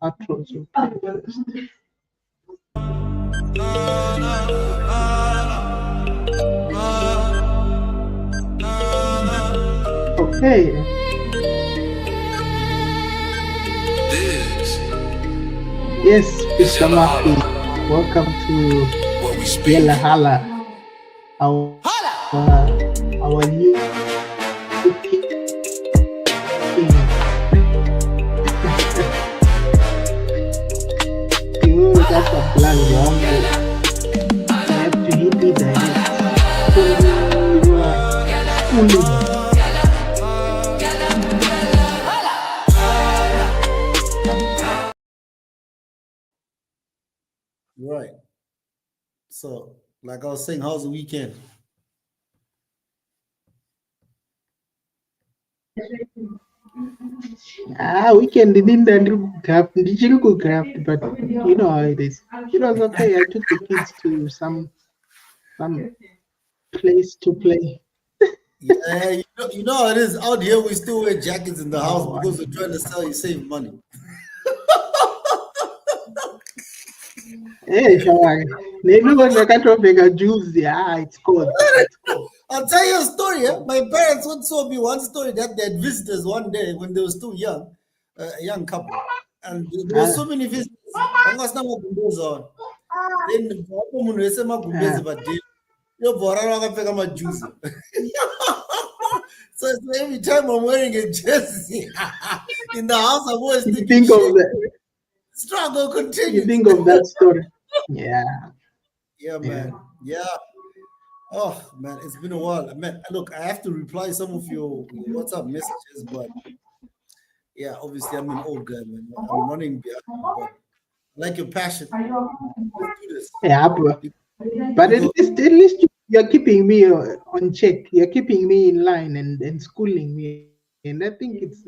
outros will play first. Okay. Yes, Mr. Murphy. Welcome to Yella Hala. Our new king. You got some plans, you have to hit me direct. So you are schooling. Right. So, like I was saying, how's the weekend? Weekend didn't craft, digital craft, but you know how it is. It was okay. I took the kids to some place to play. Yeah, you know how it is. Out here, we still wear jackets in the house because we're trying to sell you save money. Hey, maybe when the cat of a juice, it's cold. I'll tell you a story. My parents once told me one story that they had visitors one day when they were still young, a young couple, and there were so many visitors. Then so every time I'm wearing a jersey in the house, I'm always thinking, think of that struggle continues. You think of that story. Yeah. Yeah, man. Yeah. Oh man, it's been a while. Man, look, I have to reply some of your WhatsApp messages, but yeah, obviously I'm an old guy, man. I'm running behind, but I like your passion. Let's do this. Yeah, but at least you're keeping me on check. You're keeping me in line and schooling me, and I think it's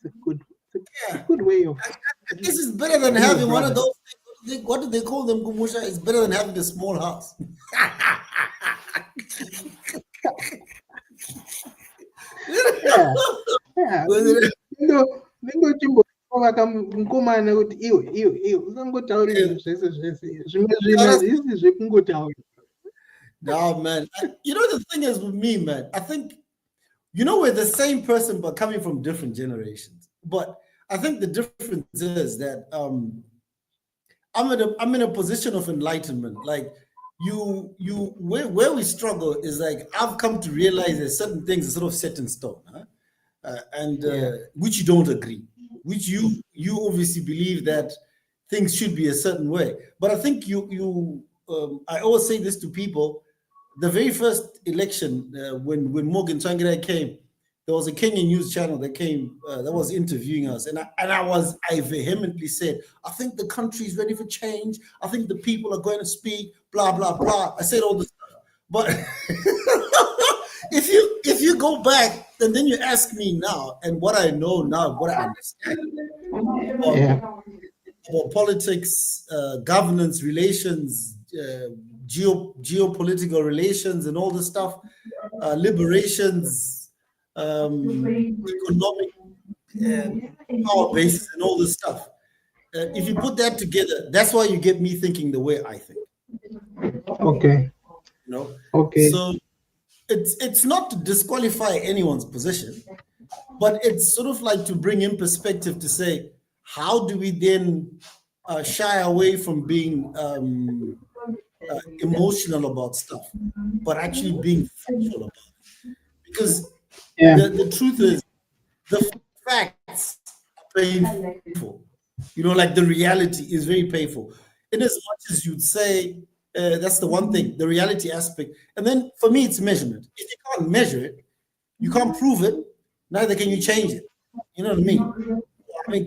a good way of. This is better than having one of those things. What do they call them, Kumusha? It's better than having a small house. No, man. You know, the thing is with me, man, I think, we're the same person, but coming from different generations. But I think the difference is that I'm in a position of enlightenment. Like where we struggle is like I've come to realize that certain things are sort of set in stone, which you don't agree, which you obviously believe that things should be a certain way. But I think I always say this to people. The very first election, when Morgan Tsvangirai came, there was a Kenyan news channel that came that was interviewing us, and I vehemently said, I think the country is ready for change. I think the people are going to speak. Blah blah blah. I said all this stuff, but if you go back and then you ask me now, and what I know now, what I understand about politics, governance, relations, geopolitical relations, and all this stuff, liberations. Economic power bases and all this stuff. If you put that together, that's why you get me thinking the way I think. Okay. Okay. So it's not to disqualify anyone's position, but it's sort of like to bring in perspective to say, how do we then shy away from being emotional about stuff, but actually being factual about it? Because the truth is, the facts are painful. Like the reality is very painful. In as much as you'd say, that's the one thing, the reality aspect. And then for me, it's measurement. If you can't measure it, you can't prove it, neither can you change it. You know what I mean? I mean,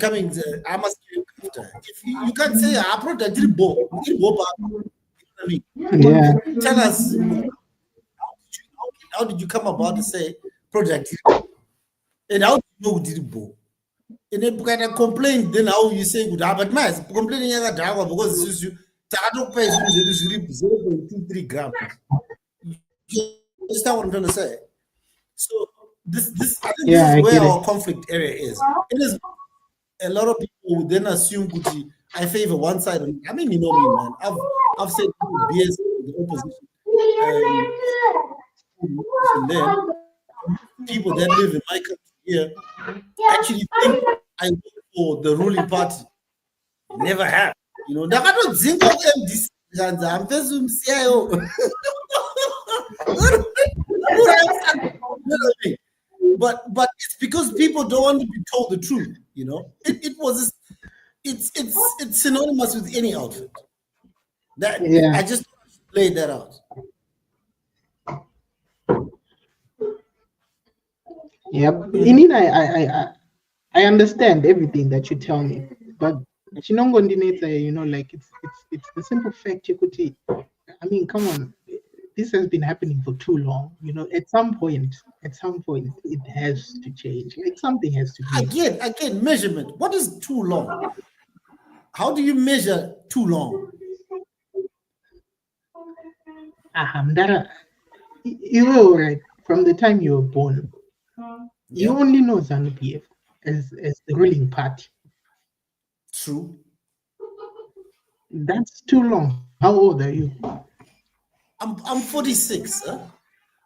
I must give you after. If you can't say, I product did both. You know what I mean? Yeah. Tell us, how did you come about to say project? And how do you know did both? And then kind of complain, then how you say good, but mass complaining because it's you don't pay 0.23 grams. You understand what I'm trying to say? So this I think this is where our conflict area is. It is a lot of people would then assume I favor one side. I mean, you know me, man. I've said BS the opposition. There, people that live in my country here actually think I vote for the ruling party. Never have. You know, but it's because people don't want to be told the truth. You know, it's synonymous with any outfit. That I just laid that out. Yeah, Inina, I understand everything that you tell me, but you know, like it's the simple fact you could see. I mean, come on, this has been happening for too long. You know, at some point, it has to change. Like something has to be. Again, measurement. What is too long? How do you measure too long? You're right. From the time you were born, you only know ZANU-PF as the ruling party. True. That's too long. How old are you? I'm 46. Huh?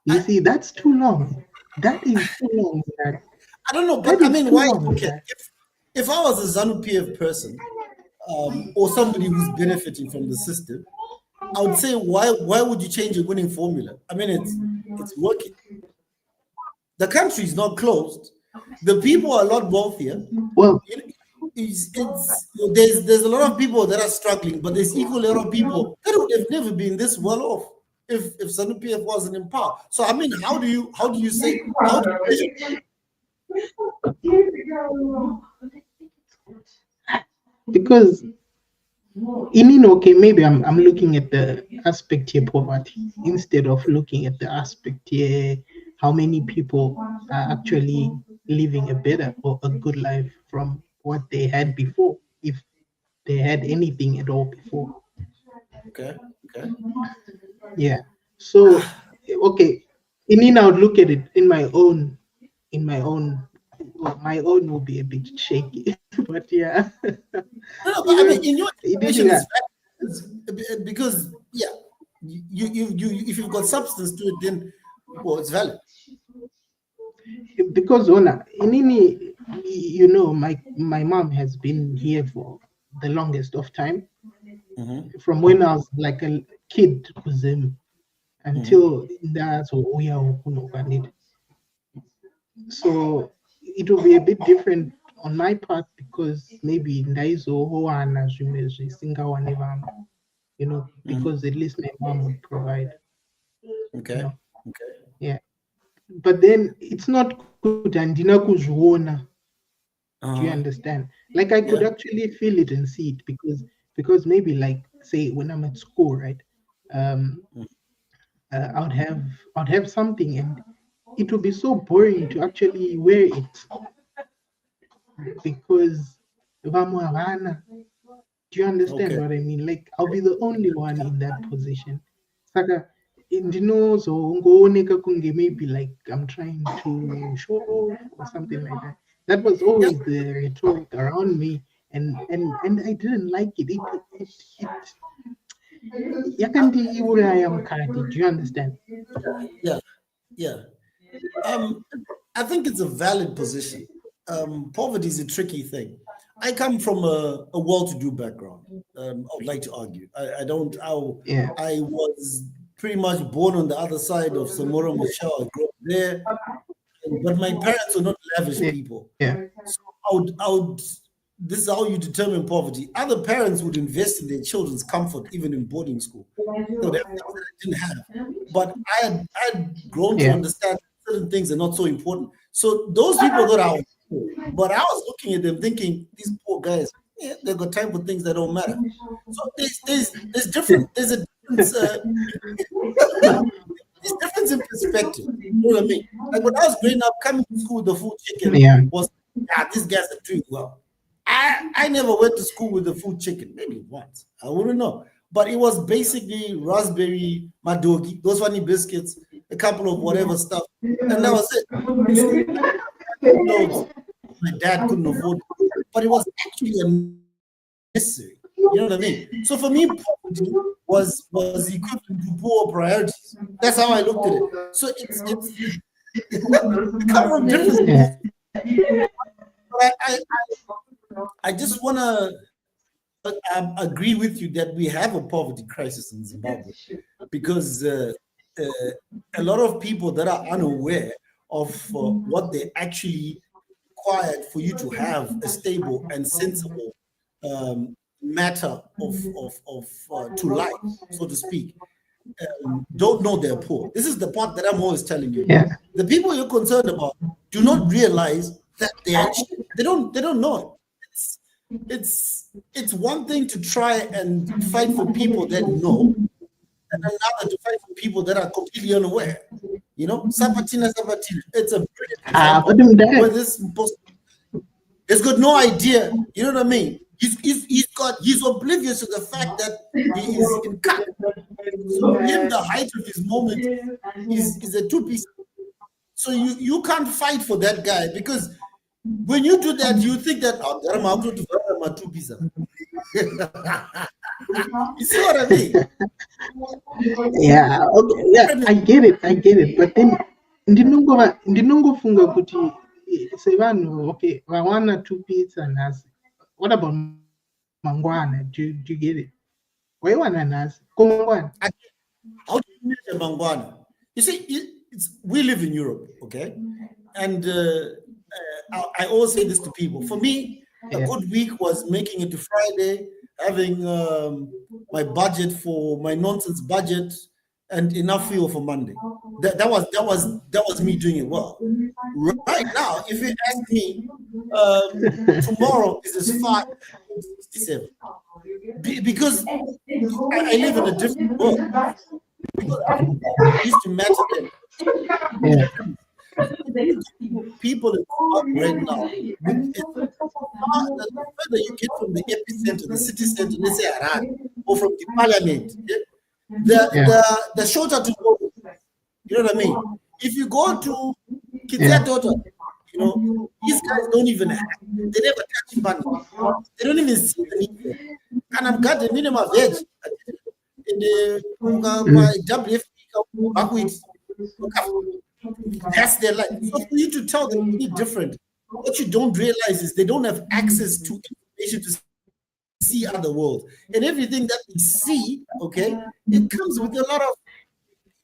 You see, that's too long. That is too long. I don't know, but I mean, why? Okay, if I was a ZANU-PF person or somebody who's benefiting from the system, I would say, why would you change a winning formula? I mean, it's working. The country is not closed. The people are a lot wealthier. Well, there's a lot of people that are struggling, but there's equally a lot of people that would have never been this well off if ZANU-PF wasn't in power. So I mean, how do you say because okay, maybe I'm looking at the aspect here poverty instead of looking at the aspect here how many people are actually living a better or a good life from what they had before, if they had anything at all before. Okay. Yeah. So okay, I would look at it in my own. Well, my own will be a bit shaky, but yeah. No, but I mean, in your situation, because you if you've got substance to it, then it's valid. Because you know, my mom has been here for the longest of time, from when I was like a kid with him until that's so it will be a bit different on my part because maybe you know, because at least my mom would provide. Okay. You know? Yeah. But then it's not good and do you understand? Like I could actually feel it and see it because maybe like say when I'm at school, right? I'd have something and it would be so boring to actually wear it because do you understand what I mean? Like I'll be the only one in that position. Saka maybe like I'm trying to show off or something like that. That was always the rhetoric around me, and I didn't like it. Do you understand? Yeah. I think it's a valid position. Poverty is a tricky thing. I come from a well-to-do background. I would like to argue. I was pretty much born on the other side of Samora Machel. I grew up there, but my parents were not lavish people. Yeah. So this is how you determine poverty. Other parents would invest in their children's comfort, even in boarding school. So that I didn't have. But I had grown to understand certain things are not so important. So those people thought I was poor. But I was looking at them thinking, these poor guys, they've got time for things that don't matter. So there's a difference. There's difference in perspective. You know what I mean? Like when I was growing up, coming to school with the food chicken was, these guys are doing well. I never went to school with the food chicken. Maybe once. I wouldn't know. But it was basically raspberry madogi, those funny biscuits, a couple of whatever stuff. And that was it. My dad couldn't afford it. but it was actually unnecessary. You know what I mean? So for me, poverty was equivalent to poor priorities. That's how I looked at it. So it's we come from different. But I just want to agree with you that we have a poverty crisis in Zimbabwe, because a lot of people that are unaware of what they actually required for you to have a stable and sensible matter of to life, so to speak, don't know they're poor. This is the part that I'm always telling you. Yeah. The people you're concerned about do not realize that they don't know it. It's one thing to try and fight for people that know, and another to fight for people that are completely unaware. You know, Sabatina. It's a brilliant example where this has got no idea. You know what I mean? He's oblivious to the fact that he is in cut. So him, the height of his moment is a two-piece. So you can't fight for that guy, because when you do that, you think that two-piece. You see what I mean? Yeah, okay, yeah, I get it. But then ndinongofunga kuti sevanhu okay vawana two pizza nhasi. What about mangwana? Do you get it? Waiwana nhasi komangwana? How do you measure mangwana? You see, we live in Europe, okay? And I always say this to people. For me, a good week was making it to Friday, having my budget for my nonsense budget, and enough fuel for Monday. That was me doing it well. Right now, if you ask me, tomorrow is 5:67, because I live in a different world. Because I used to matter then. Yeah. People in Zimbabwe right now, the further you get from the epicenter, the city center, let's say Harare, or from the parliament, the shorter to go. You know what I mean? If you go to Kitsatoto, you know, these guys don't even have, they never touch money. They don't even see the need. And I've got the minimum veg in the WF that's their life. So for you to tell them it's different, what you don't realize is they don't have access to information to see other worlds. And everything that we see, okay, it comes with a lot of,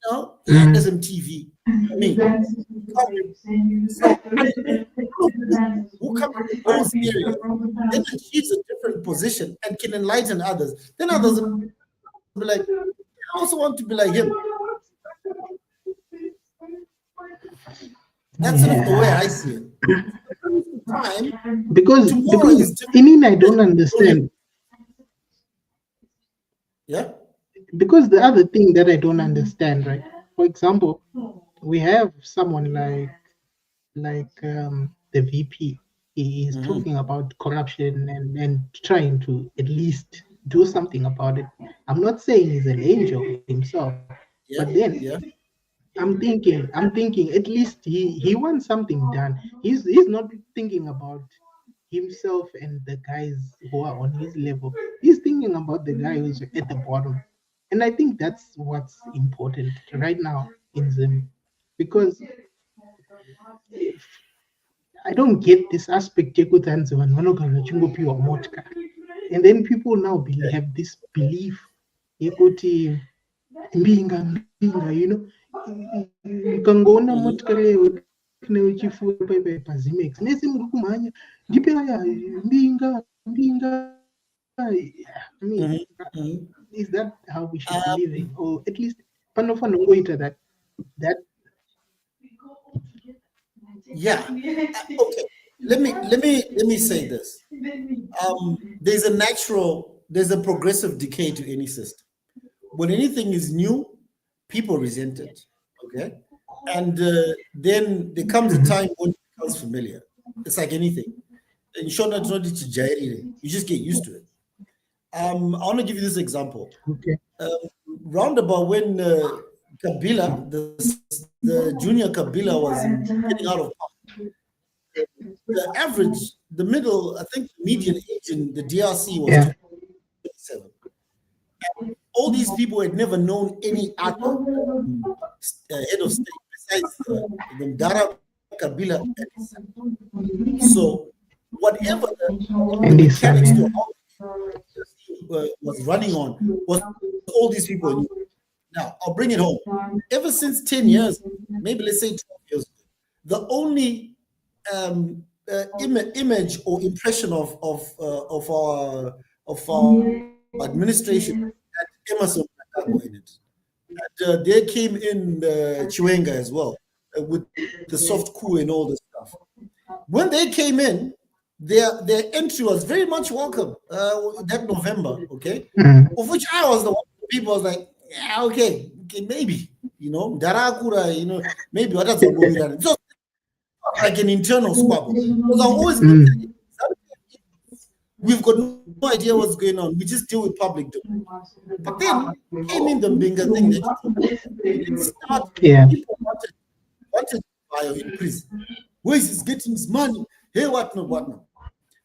you know, SMTV. I mean, so who come from those areas, then achieves a different position and can enlighten others. Then others will be like, I also want to be like him. That's sort of the way I see it. Because I don't understand. Yeah. Because the other thing that I don't understand, right? For example, we have someone like the VP. He is talking about corruption and trying to at least do something about it. I'm not saying he's an angel himself, but then I'm thinking at least he wants something done. He's not thinking about himself and the guys who are on his level. He's thinking about the guy who's at the bottom. And I think that's what's important right now in Zim. Because I don't get this aspect. And then people now have this belief, you know, you can go on a Mutare pazimex. I mean, is that how we should be living, or at least that? Yeah. Okay. Let me say this. There's a progressive decay to any system. When anything is new, people resent it. Okay, and then there comes a time when it becomes familiar. It's like anything. In short, you just get used to it. I want to give you this example. Okay. Roundabout when Kabila, the junior Kabila was getting out of power, the average, the middle, I think median age in the DRC was 27. All these people had never known any other head of state besides the Mdara, Kabila, and his son. So whatever the mechanics to how was running on was all these people knew. Now, I'll bring it home. Ever since 10 years, maybe let's say 12 years ago, the only image or impression of our administration had Emerson Mnangagwa in it. And they came in Chiwenga as well, with the soft coup and all this stuff. When they came in, their entry was very much welcome that November, okay? Of which I was the one people was like, yeah, okay, maybe, Darakura, maybe what that's just like an internal squabble. Because I always we've got no idea what's going on. We just deal with public domain. But then came in the Mbinga thing that people wanted bio in prison. Where is he getting his money? Hey, what not?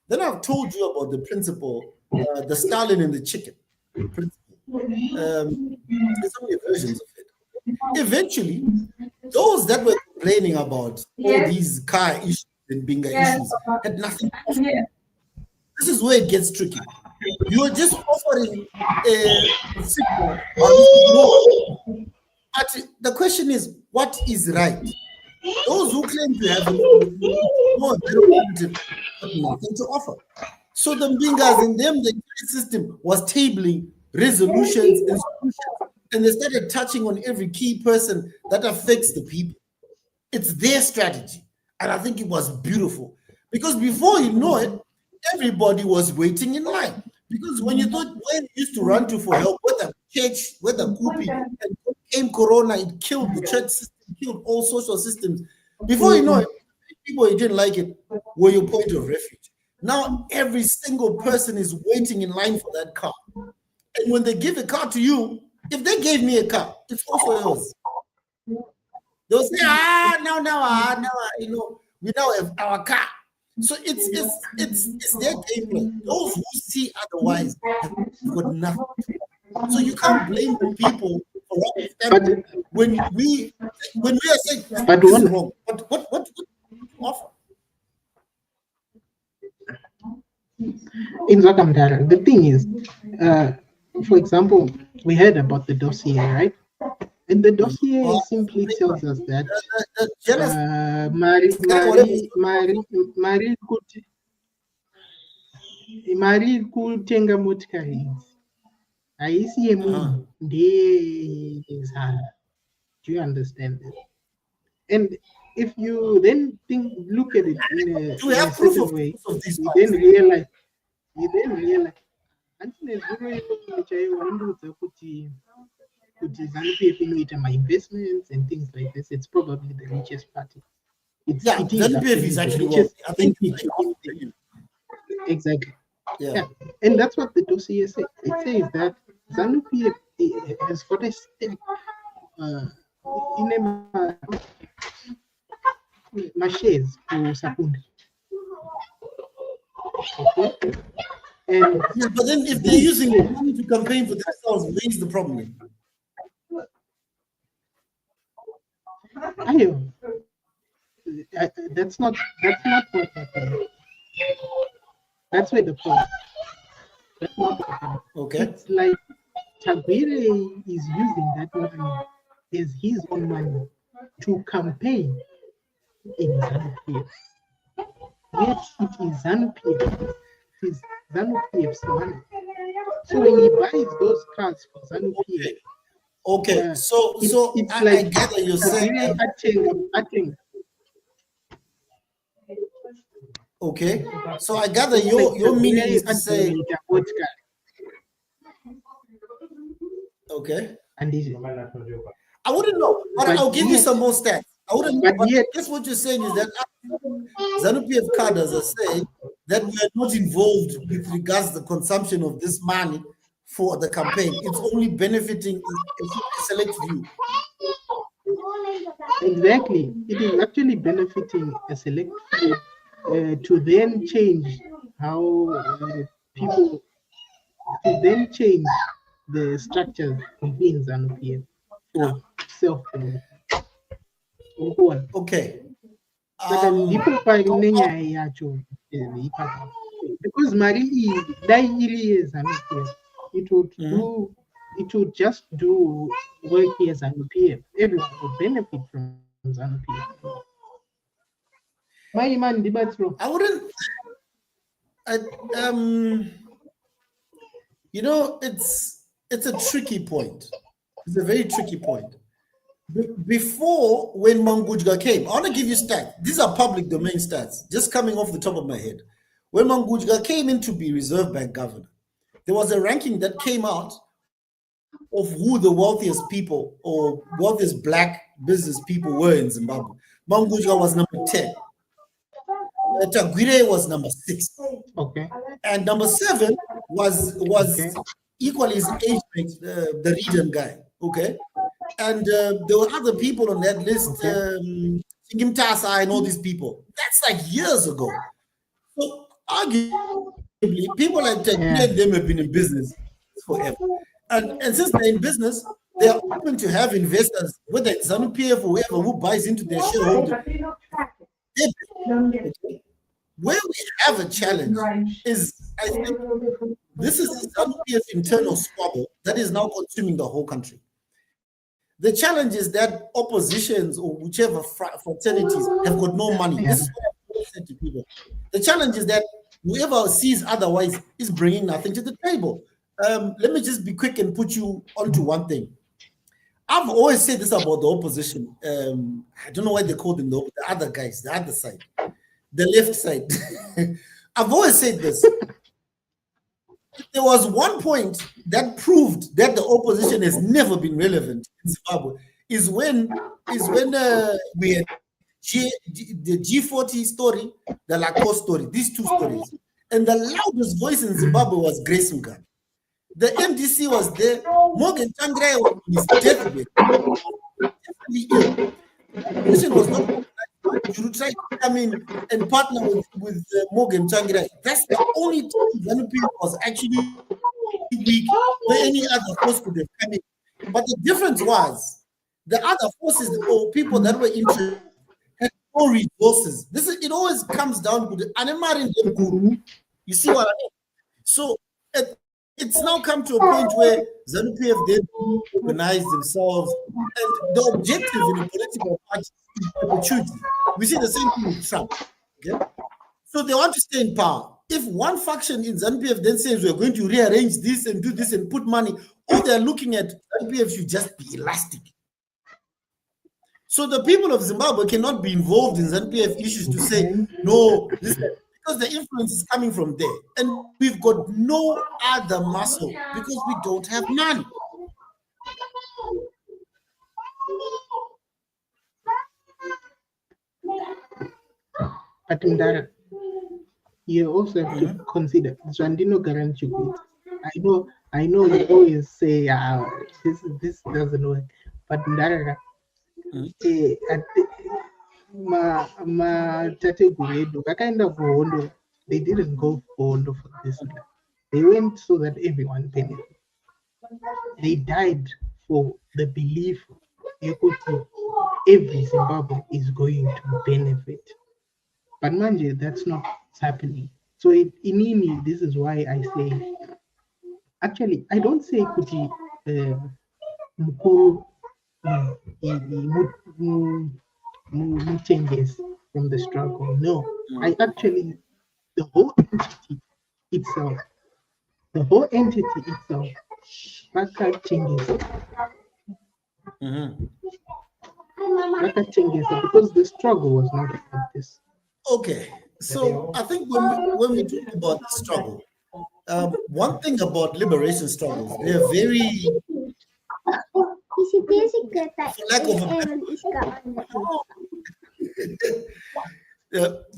Then I've told you about the principle, the Stalin and the chicken principle. There's only versions of it. Eventually, those that were complaining about all these car issues and Binga issues had nothing to do. This is where it gets tricky. You are just offering a signal. But the question is, what is right? Those who claim to have more alternative have nothing to offer. So the Mbingas in them, the system was tabling resolutions and solutions, and they started touching on every key person that affects the people. It's their strategy, and I think it was beautiful because before you know it, everybody was waiting in line. Because when you used to run to for help, whether church, whether Kupi, and came Corona, it killed the church system, killed all social systems. Before you know it, people who didn't like it were your point of refuge. Now every single person is waiting in line for that car. And when they give a car to you, if they gave me a car, it's also yours. They'll say, we now have our car. So it's their game plan. Those who see otherwise have got nothing. So you can't blame the people for what happened when we are saying this is wrong. What offer? In Zakamdara, the thing is, for example, we heard about the dossier, right? And the dossier simply tells us that Mari kutenga motikari haisi munhu ndezana. Do you understand this? And if you then look at it in a certain way, you then realize until ZANU-PF inoita my investments and things like this, it's probably the richest party. ZANU-PF is actually richest. I think exactly. Yeah, and that's what the dossier says. It says that ZANU-PF has got a stake in my shares to Sakundi. Okay. And but then if they're using money to campaign for themselves, where's the problem? That's not what happened. That's where the point. That's not what happened. Okay. It's like Tabire is using that money as his own money to campaign in ZANU-PF. Yet it is ZANU-PF. It is ZANU-PF's money. So when he buys those cars for ZANU-PF, okay, so it's I gather you're saying acting. Okay, so I gather your meaning is to say okay. I wouldn't know, but I'll give you some more stats. I wouldn't know, but guess what you're saying is that ZANU-PF cadres are saying that we are not involved with regards to the consumption of this money for the campaign. It's only benefiting a select few. Exactly. It is actually benefiting a select few to then change how people, to then change the structures within ZANU-PF for self-development. Okay. Because Marie is ZANU-PF, it would just do work here ZANU-PF. Everyone would benefit from ZANU-PF. My man, I wouldn't. You know, it's a tricky point. It's a very tricky point. Before, when Mnangagwa came, I want to give you stats. These are public domain stats, just coming off the top of my head. When Mnangagwa came in to be Reserve Bank governor, there was a ranking that came out of who the wealthiest people or wealthiest black business people were in Zimbabwe. Mnangagwa was number 10. Tagwire was number 6. Okay. And number 7 was equally his age mate, the Regan guy. Okay. And there were other people on that list, Mtasa and all these people. That's like years ago. So arguably, people like Tagwire them have been in business forever. And since they're in business, they are open to have investors, whether it's ZANU-PF or whoever who buys into their shareholder. Where we have a challenge is, I think, this is the ZANU-PF internal squabble that is now consuming the whole country. The challenge is that oppositions or whichever fraternities have got no money. This is what I've always said to people. The challenge is that whoever sees otherwise is bringing nothing to the table. Let me just be quick and put you onto one thing. I've always said this about the opposition. I don't know why they call them the other guys, the other side, the left side. I've always said this. There was one point that proved that the opposition has never been relevant in Zimbabwe is when we had the G40 story, the Lacoste story, these two stories. And the loudest voice in Zimbabwe was Grace Mugabe. The MDC was there. Morgan Tsvangirai was on his deathbed. The opposition was not organized. You try to come in and partner with Morgan Tsvangirai. That's the only time ZANU-PF was actually weak where any other force could have come in. But the difference was the other forces or people that were interested had no resources. It always comes down to the Anemarin Guru. You see what I mean? So it's now come to a point where ZANU-PF did organize themselves, and the objective in a political party is opportunity. We see the same thing with Trump. Okay? So they want to stay in power. If one faction in ZANU-PF then says we're going to rearrange this and do this and put money, all they're looking at ZANU-PF should just be elastic. So the people of Zimbabwe cannot be involved in ZANU-PF issues to say, no, this, because the influence is coming from there. And we've got no other muscle because we don't have money. But Mnangagwa, you also have to consider Zwandino guarantee. I know you always say this doesn't work, but Mnangagwa, they didn't go for this. They went so that everyone benefits. They died for the belief every Zimbabwe is going to benefit. But manje, that's not what's happening. So in this is why I say, actually, I don't say kuti mukuru changes from the struggle. No, I actually, the whole entity itself, changes. Changes because the struggle was not about this. Okay, so I think when we talk about the struggle, one thing about liberation struggles, they're very,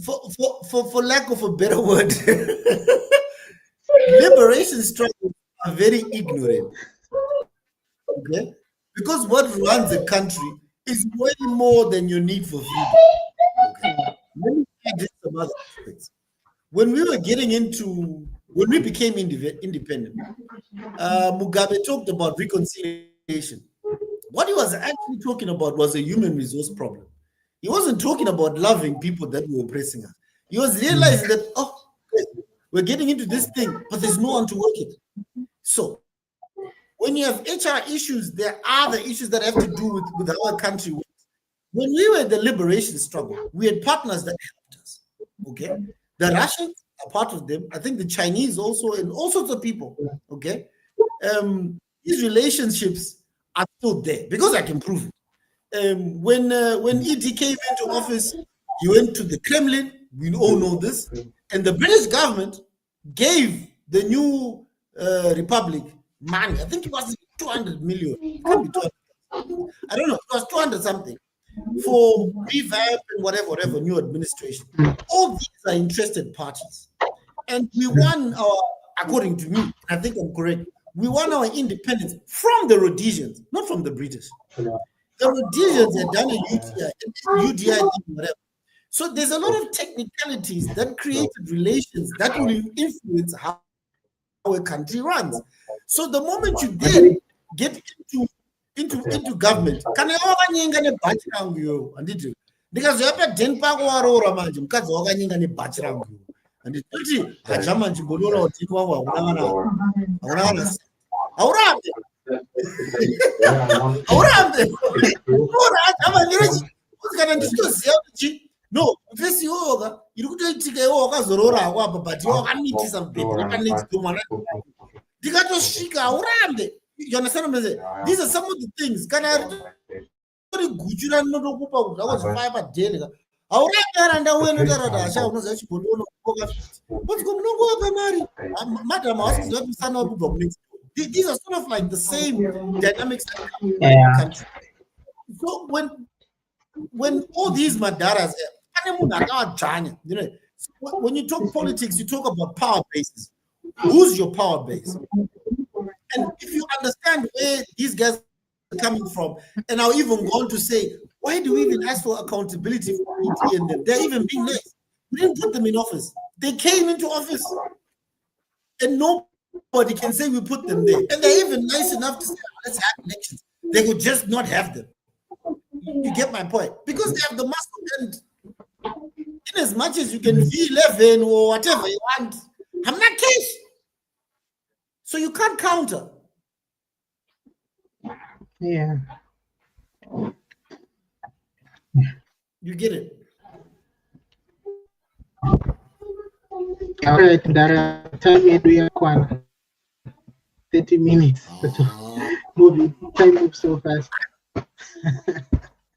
for lack of a better word, liberation struggles are very ignorant. Okay, because what runs a country is way more than your need for freedom. Okay. Let me say this some other aspects. When we became independent, Mugabe talked about reconciliation. What he was actually talking about was a human resource problem. He wasn't talking about loving people that were oppressing us. He was realizing that, we're getting into this thing, but there's no one to work it. So when you have HR issues, there are the issues that have to do with our country. When we were in the liberation struggle, we had partners that helped us. Okay, the Russians are part of them. I think the Chinese also, and all sorts of people. Okay, these relationships are still there because I can prove it. When ED came into office, he went to the Kremlin. We all know this, and the British government gave the new republic money. I think it was 200 million. It can't be 200. I don't know. It was 200 something for revamp and whatever new administration. All these are interested parties, and we won our, according to me, I think I'm correct. We won our independence from the Rhodesians, not from the British. The Rhodesians had done a UDI thing, whatever. So there's a lot of technicalities that created relations that will influence how a country runs. So the moment you then get into government, can I organize a batch around you? And it because you have a 10 pack or a man, because organizing a batch around you. And it's pretty a German to go to Chihuahua. No, first yoga, you could take a yoga zorora, but you are meeting some people. You understand what I'm saying? These are some of the things. Can I was 5 a day? What's going on, Madam? These are sort of like the same dynamics that come in the country. So when all these madaras, you know, when you talk politics, you talk about power bases. Who's your power base? And if you understand where these guys are coming from, and I'll even go on to say, why do we even ask for accountability for ET and them? They're even being nice. We didn't put them in office. They came into office, and nobody can say we put them there. And they're even nice enough to say, let's have elections. They would just not have them. You get my point? Because they have the muscle, and in as much as you can V11 or whatever you want, I'm not cash. So you can't counter. Yeah. You get it? All right, Dara, time me do your 30 minutes. Moving, time moves so fast.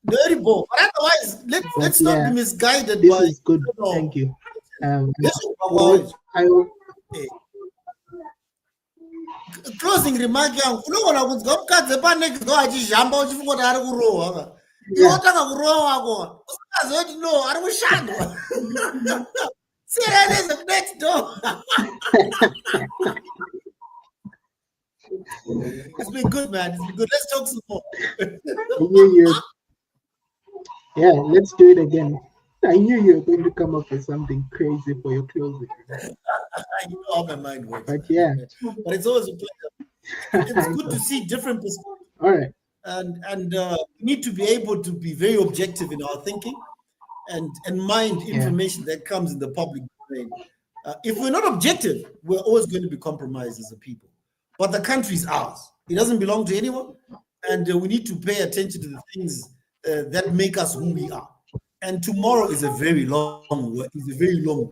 Very bold. But otherwise, let's not be misguided. This is good. Thank you. Closing remark yangu unoona kunzi ngokukadze panenge ngawachizhamba uchifunga kuti ari kurohwa iwe watanga kurohwa wako usingazoti no ari kushandwa serene next door. It's been good, man. It's been good. Let's talk some more. Yeah, let's do it again. I knew you were going to come up with something crazy for your closing. You know how my mind works. But yeah. But it's always a pleasure. It's good to see different perspectives. All right. And we need to be able to be very objective in our thinking and mind information that comes in the public domain. If we're not objective, we're always going to be compromised as a people. But the country is ours. It doesn't belong to anyone. And we need to pay attention to the things that make us who we are. And tomorrow is a very long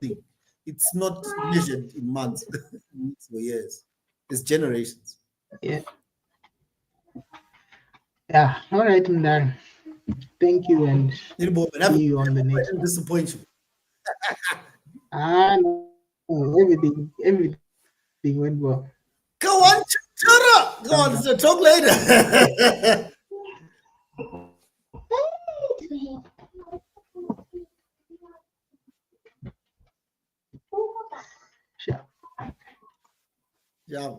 thing. It's not measured in months, or years. It's generations. Yeah. Yeah. All right, Mnangagwa. Thank you, and see you on the next one. Disappoint you. No, everything went well. Go on, Chura. Go on, so talk later. Sure. Yeah.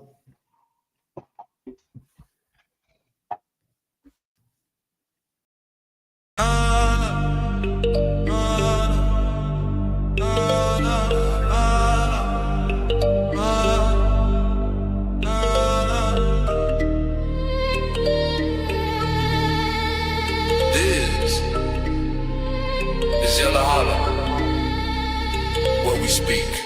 speak.